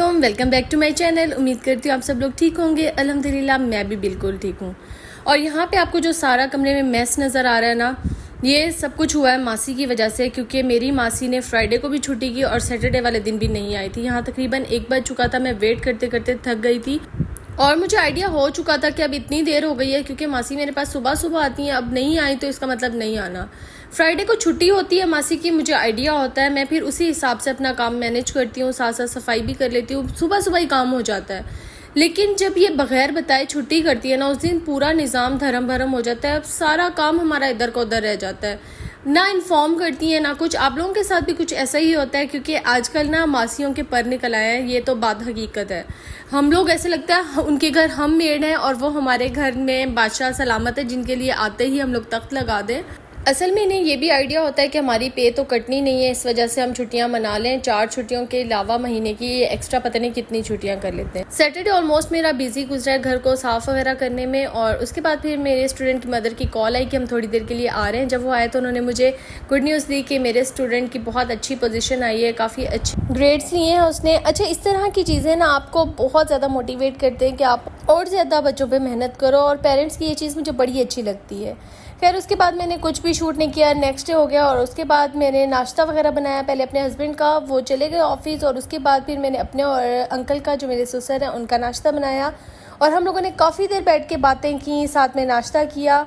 अस्सलामुअलैकुम, welcome back to my channel. उम्मीद करती हूँ आप सब लोग ठीक होंगे। अल्हम्दुलिल्लाह मैं भी बिल्कुल ठीक हूँ। और यहाँ पे आपको जो सारा कमरे में मैस नज़र आ रहा है ना, ये सब कुछ हुआ है मासी की वजह से, क्योंकि मेरी मासी ने फ्राइडे को भी छुट्टी की और सैटरडे वाले दिन भी नहीं आई थी। यहाँ तकरीबन 1 बज चुका था, मैं वेट करते करते थक गई थी और मुझे आइडिया हो चुका था कि अब इतनी देर हो गई है, क्योंकि मासी मेरे पास सुबह सुबह आती हैं, अब नहीं आई तो इसका मतलब नहीं आना। फ्राइडे को छुट्टी होती है मासी की, मुझे आइडिया होता है, मैं फिर उसी हिसाब से अपना काम मैनेज करती हूँ, साथ साथ सफाई भी कर लेती हूँ, सुबह सुबह ही काम हो जाता है। लेकिन जब ये बगैर बताए छुट्टी करती है ना, उस दिन पूरा निज़ाम धर्म भरम हो जाता है। अब सारा काम हमारा इधर का उधर रह जाता है, ना इन्फॉर्म करती हैं ना कुछ। आप लोगों के साथ भी कुछ ऐसा ही होता है, क्योंकि आजकल ना मासियों के पर निकल आए हैं, ये तो बात हकीकत है। हम लोग ऐसे लगता है उनके घर हम मेड हैं और वो हमारे घर में बादशाह सलामत है, जिनके लिए आते ही हम लोग तख्त लगा दें। असल में इन्हें ये भी आइडिया होता है कि हमारी पे तो कटनी नहीं है, इस वजह से हम छुट्टियां मना लें। 4 छुट्टियों के अलावा महीने की एक्स्ट्रा पता नहीं कितनी छुट्टियां कर लेते हैं। सैटरडे ऑलमोस्ट मेरा बिजी गुजरा है घर को साफ वगैरह करने में, और उसके बाद फिर मेरे स्टूडेंट की मदर की कॉल आई कि हम थोड़ी देर के लिए आ रहे हैं। जब वो आए तो उन्होंने मुझे गुड न्यूज़ दी कि मेरे स्टूडेंट की बहुत अच्छी पोजीशन आई है, काफ़ी अच्छे ग्रेड्स लिए हैं उसने। अच्छा, इस तरह की चीज़ें ना आपको बहुत ज़्यादा मोटिवेट करते हैं कि आप और ज़्यादा बच्चों पर मेहनत करो, और पेरेंट्स की ये चीज़ मुझे बड़ी अच्छी लगती है। खैर उसके बाद मैंने कुछ भी शूट नहीं किया, नेक्स्ट डे हो गया, और उसके बाद मैंने नाश्ता वगैरह बनाया पहले अपने हस्बैंड का, वो चले गए ऑफिस, और उसके बाद फिर मैंने अपने और अंकल का, जो मेरे ससुर हैं, उनका नाश्ता बनाया, और हम लोगों ने काफ़ी देर बैठ के बातें की, साथ में नाश्ता किया।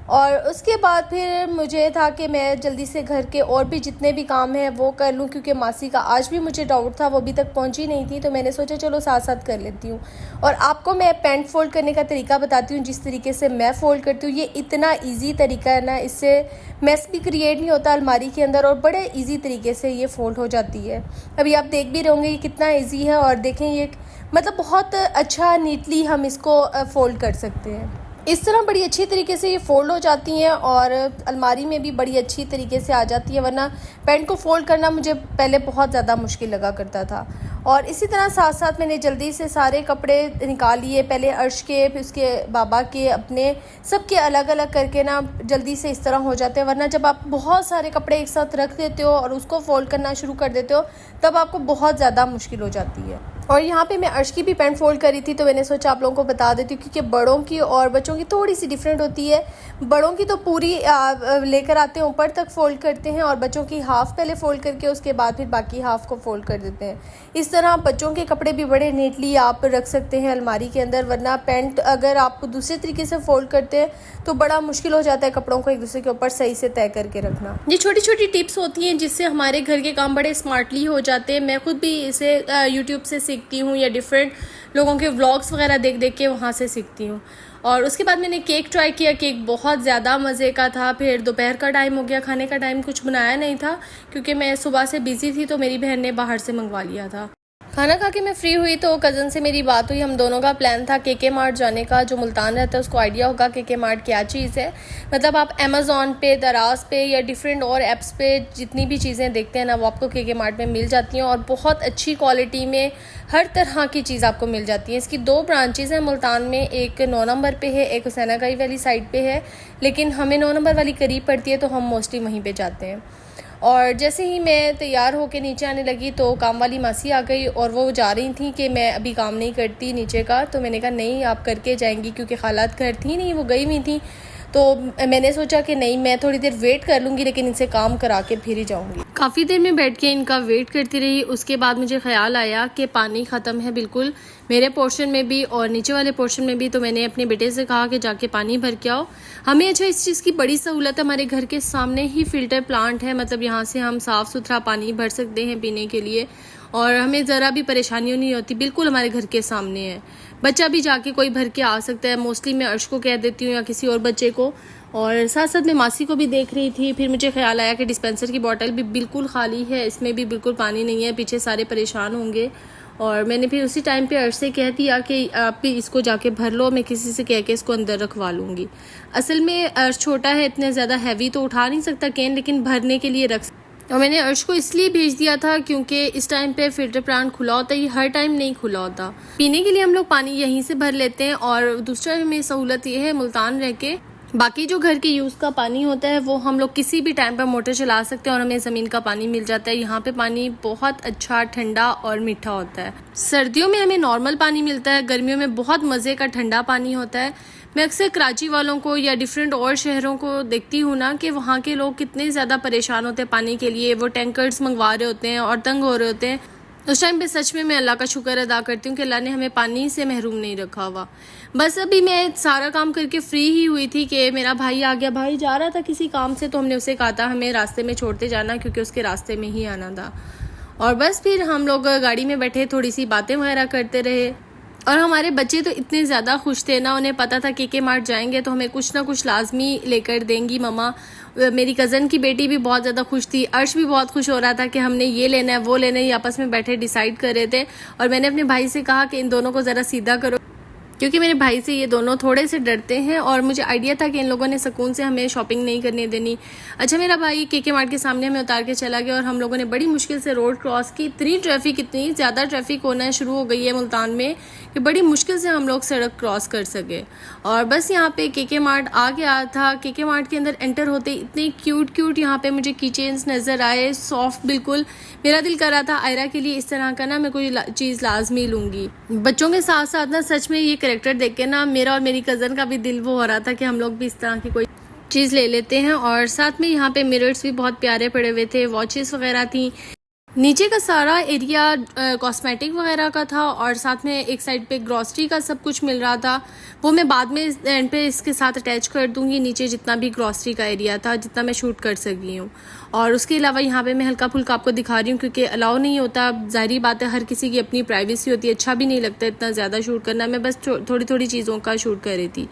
और उसके बाद फिर मुझे था कि मैं जल्दी से घर के और भी जितने भी काम हैं वो कर लूँ, क्योंकि मासी का आज भी मुझे डाउट था, वो अभी तक पहुंची नहीं थी, तो मैंने सोचा चलो साथ साथ कर लेती हूँ। और आपको मैं पैंट फोल्ड करने का तरीका बताती हूँ, जिस तरीके से मैं फ़ोल्ड करती हूँ। ये इतना ईजी तरीका है ना, इससे मैस भी क्रिएट नहीं होता अलमारी के अंदर, और बड़े ईजी तरीके से ये फ़ोल्ड हो जाती है। अभी आप देख भी रहोगे ये कितना ईजी है, और देखें ये मतलब बहुत अच्छा नीटली हम इसको फ़ोल्ड कर सकते हैं। इस तरह बड़ी अच्छी तरीके से ये फ़ोल्ड हो जाती हैं, और अलमारी में भी बड़ी अच्छी तरीके से आ जाती है, वरना पैंट को फ़ोल्ड करना मुझे पहले बहुत ज़्यादा मुश्किल लगा करता था। और इसी तरह साथ साथ मैंने जल्दी से सारे कपड़े निकाल लिए, पहले अर्श के, फिर उसके बाबा के, अपने, सब के अलग अलग करके ना जल्दी से इस तरह हो जाते हैं। वरना जब आप बहुत सारे कपड़े एक साथ रख देते हो और उसको फ़ोल्ड करना शुरू कर देते हो, तब आपको बहुत ज़्यादा मुश्किल हो जाती है। और यहाँ पे मैं अर्श की भी पैंट फ़ोल्ड करी थी, तो मैंने सोचा आप लोगों को बता देती हूँ, क्योंकि बड़ों की और बच्चों की थोड़ी सी डिफरेंट होती है। बड़ों की तो पूरी लेकर आते हैं, ऊपर तक फ़ोल्ड करते हैं, और बच्चों की हाफ़ पहले फ़ोल्ड करके उसके बाद फिर बाकी हाफ़ को फ़ोल्ड कर देते हैं। इस तरह बच्चों के कपड़े भी बड़े नीटली आप रख सकते हैं अलमारी के अंदर, वरना पैंट अगर आप दूसरे तरीके से फ़ोल्ड करते हैं तो बड़ा मुश्किल हो जाता है कपड़ों को एक दूसरे के ऊपर सही से तय करके रखना। ये छोटी छोटी टिप्स होती हैं जिससे हमारे घर के काम बड़े स्मार्टली हो जाते हैं। मैं खुद भी इसे यूट्यूब से सीखती हूँ, या डिफरेंट लोगों के व्लॉग्स वगैरह देख देख के वहाँ से सीखती हूँ। और उसके बाद मैंने केक ट्राई किया, केक बहुत ज़्यादा मज़े का था। फिर दोपहर का टाइम हो गया, खाने का टाइम, कुछ बनाया नहीं था क्योंकि मैं सुबह से बिज़ी थी, तो मेरी बहन ने बाहर से मंगवा लिया था। खाना खा के मैं फ्री हुई तो कज़न से मेरी बात हुई। हम दोनों का प्लान था केके मार्ट जाने का। जो मुल्तान रहता है उसको आइडिया होगा केके मार्ट क्या चीज़ है। मतलब आप अमेज़ॉन पे, दराज पे, या डिफरेंट और ऐप्स पे जितनी भी चीज़ें देखते हैं ना, वो आपको केके मार्ट में मिल जाती हैं, और बहुत अच्छी क्वालिटी में हर तरह की चीज़ आपको मिल जाती है। इसकी 2 ब्रांचेज़ हैं मुल्तान में, एक 9 नंबर पे है, एक हुसैना गई वाली साइड पे है, लेकिन हमें 9 नंबर वाली करीब पड़ती है, तो हम मोस्टली वहीं पे जाते हैं। और जैसे ही मैं तैयार होकर नीचे आने लगी तो काम वाली मासी आ गई, और वो जा रही थी कि मैं अभी काम नहीं करती नीचे का। तो मैंने कहा नहीं, आप करके जाएंगी, क्योंकि खालात घर थी नहीं, वो गई हुई थी। तो मैंने सोचा कि नहीं, मैं थोड़ी देर वेट कर लूँगी, लेकिन इनसे काम करा के फिर ही जाऊँगी। काफ़ी देर में बैठ के इनका वेट करती रही। उसके बाद मुझे ख्याल आया कि पानी ख़त्म है बिल्कुल मेरे पोर्शन में भी और नीचे वाले पोर्शन में भी, तो मैंने अपने बेटे से कहा कि जाके पानी भर के आओ। हमें अच्छा इस चीज़ की बड़ी सहूलत है, हमारे घर के सामने ही फ़िल्टर प्लांट है, मतलब यहाँ से हम साफ़ सुथरा पानी भर सकते हैं पीने के लिए, और हमें ज़रा भी परेशानी नहीं होती, बिल्कुल हमारे घर के सामने है। बच्चा भी जाके कोई भर के आ सकता है। मोस्टली मैं अर्श को कह देती हूँ या किसी और बच्चे को, और साथ साथ मैं मासी को भी देख रही थी। फिर मुझे ख्याल आया कि डिस्पेंसर की बोतल भी बिल्कुल खाली है, इसमें भी बिल्कुल पानी नहीं है, पीछे सारे परेशान होंगे। और मैंने फिर उसी टाइम पे अर्श से कह दिया कि आप भी इसको जाके भर लो, मैं किसी से कह के इसको अंदर रखवा लूँगी। असल में अर्श छोटा है, इतने ज़्यादा हैवी तो उठा नहीं सकता कैन, लेकिन भरने के लिए रख। और मैंने अर्श को इसलिए भेज दिया था क्योंकि इस टाइम पे फिल्टर प्लांट खुला होता है, ये हर टाइम नहीं खुला होता। पीने के लिए हम लोग पानी यहीं से भर लेते हैं। और दूसरा हमें सहूलत ये है मुल्तान रह के बाकी जो घर के यूज़ का पानी होता है वो हम लोग किसी भी टाइम पर मोटर चला सकते हैं और हमें ज़मीन का पानी मिल जाता है। यहाँ पे पानी बहुत अच्छा, ठंडा और मीठा होता है। सर्दियों में हमें नॉर्मल पानी मिलता है, गर्मियों में बहुत मज़े का ठंडा पानी होता है। मैं अक्सर कराची वालों को या डिफरेंट और शहरों को देखती हूँ ना कि वहाँ के लोग कितने ज़्यादा परेशान होते हैं पानी के लिए। वो टैंकर्स मंगवा रहे होते हैं और तंग हो रहे होते हैं। उस टाइम पे सच में मैं अल्लाह का शुक्र अदा करती हूँ कि अल्लाह ने हमें पानी से महरूम नहीं रखा हुआ। बस अभी मैं सारा काम करके फ्री ही हुई थी कि मेरा भाई आ गया। भाई जा रहा था किसी काम से, तो हमने उसे कहा था हमें रास्ते में छोड़ते जाना, क्योंकि उसके रास्ते में ही आना था। और बस फिर हम लोग गाड़ी में बैठे, थोड़ी सी बातें वगैरह करते रहे। और हमारे बच्चे तो इतने ज़्यादा खुश थे ना, उन्हें पता था के मार्ट जाएंगे तो हमें कुछ ना कुछ लाजमी लेकर देंगी मम्मा। मेरी कज़न की बेटी भी बहुत ज़्यादा खुश थी, अर्श भी बहुत खुश हो रहा था कि हमने ये लेना है वो लेना है। ये आपस में बैठे डिसाइड कर रहे थे और मैंने अपने भाई से कहा कि इन दोनों को ज़रा सीधा करो, क्योंकि मेरे भाई से ये दोनों थोड़े से डरते हैं और मुझे आइडिया था कि इन लोगों ने सुकून से हमें शॉपिंग नहीं करने देनी। अच्छा, मेरा भाई के मार्ट के सामने हमें उतार के चला गया और हम लोगों ने बड़ी मुश्किल से रोड क्रॉस की। इतनी ज़्यादा ट्रैफिक होना शुरू हो गई है मुल्तान में कि बड़ी मुश्किल से हम लोग सड़क क्रॉस कर सके। और बस यहाँ पे के मार्ट आ गया था। के मार्ट के अंदर एंटर होते इतने क्यूट यहाँ पे मुझे कीचेन्स नज़र आए, सॉफ्ट बिल्कुल। मेरा दिल कर रहा था आयरा के लिए इस तरह का ना मैं कोई चीज़ लाजमी लूँगी। बच्चों के साथ साथ ना सच में ये कैरेक्टर देख के ना मेरा और मेरी कज़न का भी दिल वो हो रहा था कि हम लोग भी इस तरह की कोई चीज़ ले लेते हैं। और साथ में यहाँ पे मिरर्स भी बहुत प्यारे पड़े हुए थे, वॉचेस वगैरह थी। नीचे का सारा एरिया कॉस्मेटिक वगैरह का था और साथ में एक साइड पे ग्रॉसरी का सब कुछ मिल रहा था। वो मैं बाद में एंड पे इसके साथ अटैच कर दूंगी, नीचे जितना भी ग्रॉसरी का एरिया था, जितना मैं शूट कर सकी हूँ। और उसके अलावा यहाँ पे मैं हल्का फुल्का आपको दिखा रही हूँ क्योंकि अलाउ नहीं होता। ज़ाहिरी बात है, हर किसी की अपनी प्राइवेसी होती है, अच्छा भी नहीं लगता इतना ज़्यादा शूट करना। मैं बस थोड़ी थोड़ी चीज़ों का शूट कर रही थी।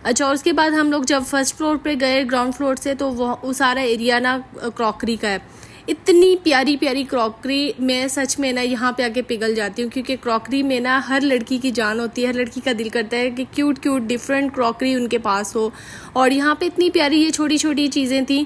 अच्छा, और उसके बाद हम लोग जब फर्स्ट फ्लोर पर गए ग्राउंड फ्लोर से, तो वो सारा एरिया ना क्रॉकरी का है। इतनी प्यारी प्यारी क्रॉकरी, मैं सच में ना यहाँ पे आके पिघल जाती हूँ, क्योंकि क्रॉकरी में ना हर लड़की की जान होती है। हर लड़की का दिल करता है कि क्यूट डिफरेंट क्रॉकरी उनके पास हो। और यहाँ पे इतनी प्यारी ये छोटी छोटी चीज़ें थी।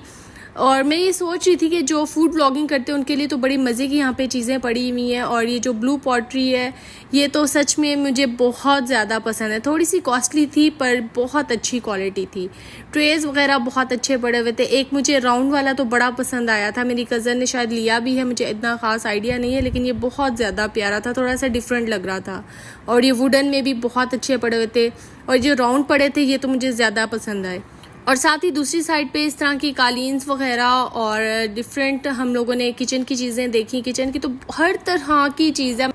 और मैं ये सोच रही थी कि जो फूड ब्लॉगिंग करते हैं उनके लिए तो बड़ी मज़े की यहाँ पे चीज़ें पड़ी हुई हैं। और ये जो ब्लू पॉटरी है, ये तो सच में मुझे बहुत ज़्यादा पसंद है। थोड़ी सी कॉस्टली थी पर बहुत अच्छी क्वालिटी थी। ट्रेज़ वगैरह बहुत अच्छे पड़े हुए थे। एक मुझे राउंड वाला तो बड़ा पसंद आया था, मेरी कज़न ने शायद लिया भी है, मुझे इतना ख़ास आइडिया नहीं है, लेकिन ये बहुत ज़्यादा प्यारा था, थोड़ा सा डिफरेंट लग रहा था। और ये वुडन में भी बहुत अच्छे पड़े हुए थे और जो राउंड पड़े थे ये तो मुझे ज़्यादा पसंद आए। और साथ ही दूसरी साइड पे इस तरह की कालीन्स वगैरह और डिफरेंट हम लोगों ने किचन की चीज़ें देखी। किचन की तो हर तरह की चीज़ें,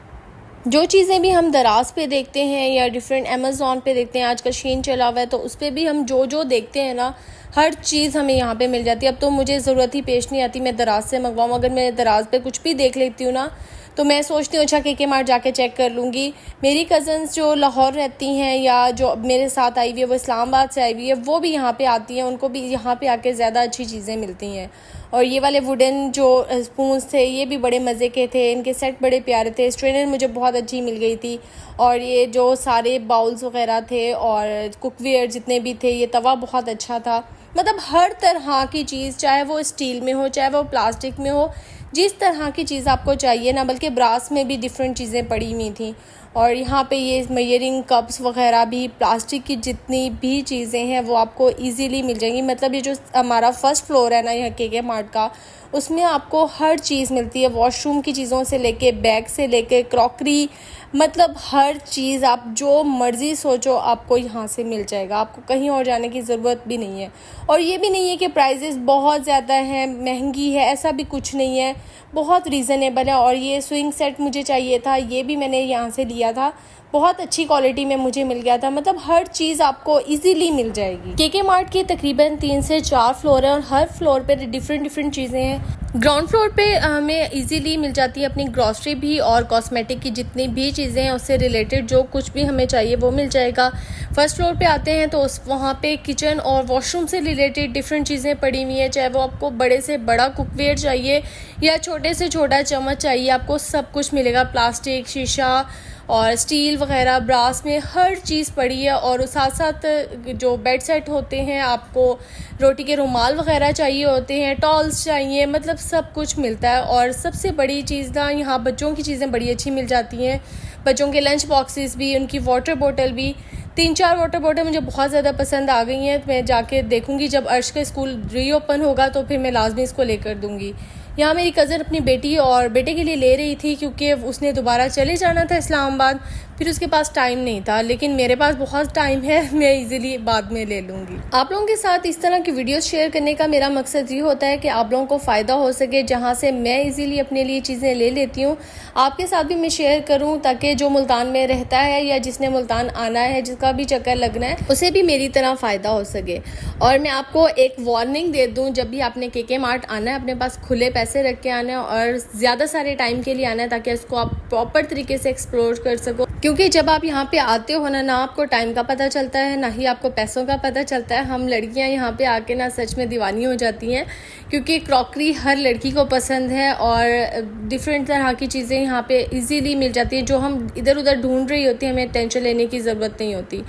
जो चीज़ें भी हम दराज पे देखते हैं या डिफरेंट अमेज़ॉन पे देखते हैं, आजकल शीन चला हुआ है तो उस पर भी हम जो देखते हैं ना, हर चीज़ हमें यहाँ पे मिल जाती है। अब तो मुझे ज़रूरत ही पेश नहीं आती मैं दराज से मंगवाऊँ। अगर मैं दराज पे कुछ भी देख लेती हूँ ना, तो मैं सोचती हूँ अच्छा के मार्ट जाके चेक कर लूँगी। मेरी कज़न्स जो लाहौर रहती हैं या जो मेरे साथ आई हुई है, वो इस्लामाबाद से आई हुई है, वो भी यहाँ पे आती हैं, उनको भी यहाँ पे आके ज़्यादा अच्छी चीज़ें मिलती हैं। और ये वाले वुडन जो स्पून्स थे ये भी बड़े मज़े के थे, इनके सेट बड़े प्यारे थे। स्ट्रेनर मुझे बहुत अच्छी मिल गई थी। और ये जो सारे बाउल्स वगैरह थे और कुकवेयर जितने भी थे, ये तवा बहुत अच्छा था। मतलब हर तरह की चीज़, चाहे वो स्टील में हो चाहे वो प्लास्टिक में हो, जिस तरह की चीज़ आपको चाहिए ना, बल्कि ब्रास में भी डिफरेंट चीज़ें पड़ी हुई थी। और यहाँ पे ये मेजरिंग कप्स वगैरह भी, प्लास्टिक की जितनी भी चीज़ें हैं वो आपको इजीली मिल जाएंगी। मतलब ये जो हमारा फर्स्ट फ्लोर है ना यहाँ के मार्ट का, उसमें आपको हर चीज़ मिलती है, वॉशरूम की चीज़ों से लेके बैग से लेके क्रॉकरी, मतलब हर चीज़ आप जो मर्ज़ी सोचो आपको यहाँ से मिल जाएगा। आपको कहीं और जाने की ज़रूरत भी नहीं है। और ये भी नहीं है कि प्राइजेस बहुत ज़्यादा हैं, महंगी है, ऐसा भी कुछ नहीं है, बहुत रीज़नेबल है। और ये स्विंग सेट मुझे चाहिए था, ये भी मैंने यहाँ से लिया था, बहुत अच्छी क्वालिटी में मुझे मिल गया था। मतलब हर चीज़ आपको इजीली मिल जाएगी। के मार्ट की तकरीबन 3 से 4 फ्लोर है और हर फ्लोर पे डिफरेंट चीज़ें हैं। ग्राउंड फ्लोर पे हमें इजीली मिल जाती है अपनी ग्रॉसरी भी और कॉस्मेटिक की जितनी भी चीज़ें हैं उससे रिलेटेड जो कुछ भी हमें चाहिए वो मिल जाएगा। फर्स्ट फ्लोर पे आते हैं तो वहाँ पे किचन और वॉशरूम से रिलेटेड डिफरेंट चीज़ें पड़ी हुई हैं, चाहे वो आपको बड़े से बड़ा कुकवेयर चाहिए या छोटे से छोटा चम्मच चाहिए, आपको सब कुछ मिलेगा। प्लास्टिक, शीशा और स्टील वगैरह, ब्रास में हर चीज़ पड़ी है। और साथ साथ जो बेड सेट होते हैं, आपको रोटी के रुमाल वगैरह चाहिए होते हैं, टॉल्स चाहिए, मतलब सब कुछ मिलता है। और सबसे बड़ी चीज़ ना, यहाँ बच्चों की चीज़ें बड़ी अच्छी मिल जाती हैं। बच्चों के लंच बॉक्सेस भी, उनकी वाटर बोतल भी 3-4 वाटर बॉटल मुझे बहुत ज़्यादा पसंद आ गई हैं। मैं जाके देखूंगी जब अर्श का स्कूल रीओपन होगा तो फिर मैं लाजमी इसको लेकर दूंगी। यहाँ मेरी कज़न अपनी बेटी और बेटे के लिए ले रही थी क्योंकि उसने दोबारा चले जाना था इस्लामाबाद, फिर उसके पास टाइम नहीं था, लेकिन मेरे पास बहुत टाइम है, मैं इजीली बाद में ले लूँगी। आप लोगों के साथ इस तरह की वीडियोस शेयर करने का मेरा मकसद ये होता है कि आप लोगों को फ़ायदा हो सके, जहाँ से मैं इजीली अपने लिए चीज़ें ले लेती हूँ आपके साथ भी मैं शेयर करूँ, ताकि जो मुल्तान में रहता है या जिसने मुल्तान आना है, जिसका भी चक्कर लगना है, उसे भी मेरी तरह फ़ायदा हो सके। और मैं आपको एक वार्निंग दे दूँ, जब भी आपने KK मार्ट आना है अपने पास खुले पैसे रख के आना है और ज़्यादा सारे टाइम के लिए आना है, ताकि इसको आप प्रॉपर तरीके से एक्सप्लोर कर सको। क्योंकि जब आप यहाँ पे आते हो ना आपको टाइम का पता चलता है, ना ही आपको पैसों का पता चलता है। हम लड़कियाँ यहाँ पे आके ना सच में दीवानी हो जाती हैं, क्योंकि क्रॉकरी हर लड़की को पसंद है और डिफरेंट तरह की चीज़ें यहाँ पे इजीली मिल जाती हैं, जो हम इधर उधर ढूंढ रही होती हैं, हमें टेंशन लेने की ज़रूरत नहीं होती।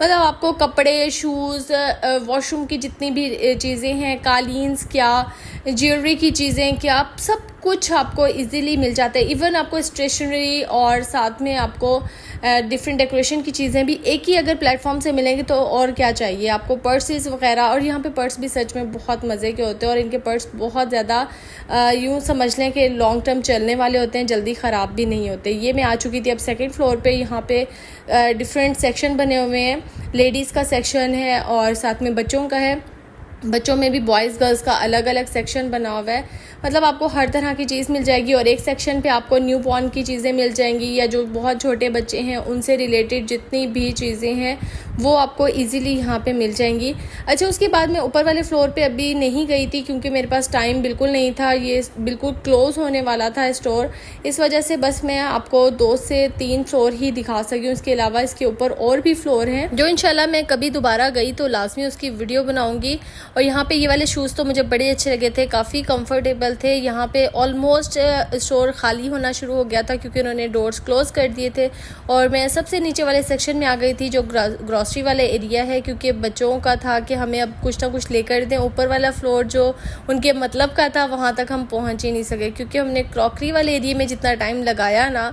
मतलब आपको कपड़े, शूज़, वॉशरूम की जितनी भी चीज़ें हैं, कालीन्स क्या, ज्वेलरी की चीज़ें क्या, सब कुछ आपको इजीली मिल जाता है। इवन आपको स्टेशनरी और साथ में आपको डिफरेंट डेकोरेशन की चीज़ें भी एक ही अगर प्लेटफॉर्म से मिलेंगी तो और क्या चाहिए आपको, पर्सेस वगैरह। और यहाँ पे पर्स भी सच में बहुत मज़े के होते हैं, और इनके पर्स बहुत ज़्यादा यूँ समझ लें कि लॉन्ग टर्म चलने वाले होते हैं, जल्दी ख़राब भी नहीं होते। ये मैं आ चुकी थी अब सेकंड फ्लोर पे। यहाँ पे डिफरेंट सेक्शन बने हुए हैं, लेडीज़ का सेक्शन है और साथ में बच्चों का है। बच्चों में भी बॉयज़ गर्ल्स का अलग अलग सेक्शन बना हुआ है, मतलब आपको हर तरह की चीज़ मिल जाएगी। और एक सेक्शन पे आपको न्यू बॉर्न की चीज़ें मिल जाएंगी, या जो बहुत छोटे बच्चे हैं उनसे रिलेटेड जितनी भी चीज़ें हैं वो आपको इजीली यहाँ पे मिल जाएंगी। अच्छा, उसके बाद मैं ऊपर वाले फ्लोर पे अभी नहीं गई थी क्योंकि मेरे पास टाइम बिल्कुल नहीं था, ये बिल्कुल क्लोज़ होने वाला था स्टोर, इस वजह से बस मैं आपको 2 से 3 फ्लोर ही दिखा सकी हूँ। इसके अलावा इसके ऊपर और भी फ्लोर हैं, जो इंशाल्लाह मैं कभी दोबारा गई तो लाजमी उसकी वीडियो बनाऊँगी। और यहाँ पे ये वाले शूज़ तो मुझे बड़े अच्छे लगे थे, काफ़ी कंफर्टेबल थे। यहाँ पे ऑलमोस्ट स्टोर खाली होना शुरू हो गया था क्योंकि उन्होंने डोर्स क्लोज कर दिए थे, और मैं सबसे नीचे वाले सेक्शन में आ गई थी जो ग्रॉसरी वाले एरिया है, क्योंकि बच्चों का था कि हमें अब कुछ ना कुछ लेकर दें। ऊपर वाला फ्लोर जो उनके मतलब का था वहाँ तक हम पहुँच ही नहीं सके, क्योंकि हमने क्रॉकरी वाले एरिया में जितना टाइम लगाया ना,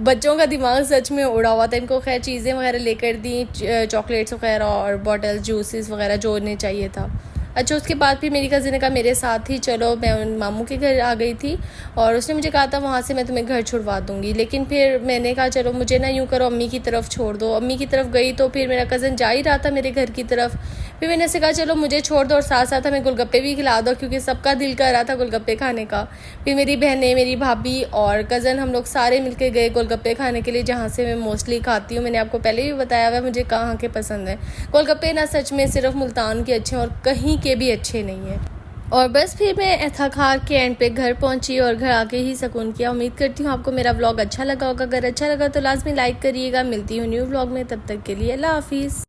बच्चों का दिमाग सच में उड़ा हुआ था। इनको खैर चीज़ें वगैरह लेकर दी, चॉकलेट्स वगैरह और बॉटल्स, जूसेस वगैरह जो उन्हें चाहिए था। अच्छा, उसके बाद फिर मेरी कज़िन ने कहा मेरे साथ ही चलो, मैं उन मामू के घर आ गई थी और उसने मुझे कहा था वहाँ से मैं तुम्हें घर छुड़वा दूँगी। लेकिन फिर मैंने कहा चलो मुझे ना यूँ करो, अम्मी की तरफ छोड़ दो। अम्मी की तरफ गई तो फिर मेरा कज़न जा ही रहा था मेरे घर की तरफ, फिर मैंने ऐसे कहा चलो मुझे छोड़ दो और साथ साथ हमें गोलगप्पे भी खिला दो, क्योंकि सबका दिल कर रहा था गोलगप्पे खाने का। फिर मेरी बहनें, मेरी भाभी और कज़न, हम लोग सारे मिलकर गए गोलगप्पे खाने के लिए, जहाँ से मैं मोस्टली खाती हूँ। मैंने आपको पहले भी बताया हुआ मुझे कहाँ के पसंद है गोलगप्पे ना, सच में सिर्फ मुल्तान के अच्छे और कहीं के भी अच्छे नहीं है। और बस फिर मैं थक हार के एंड पे घर पहुंची और घर आके ही सुकून किया। उम्मीद करती हूँ आपको मेरा व्लॉग अच्छा लगा होगा। अगर अच्छा लगा तो लाजमी लाइक करिएगा। मिलती हूँ न्यू व्लॉग में, तब तक के लिए अल्लाह हाफिज़।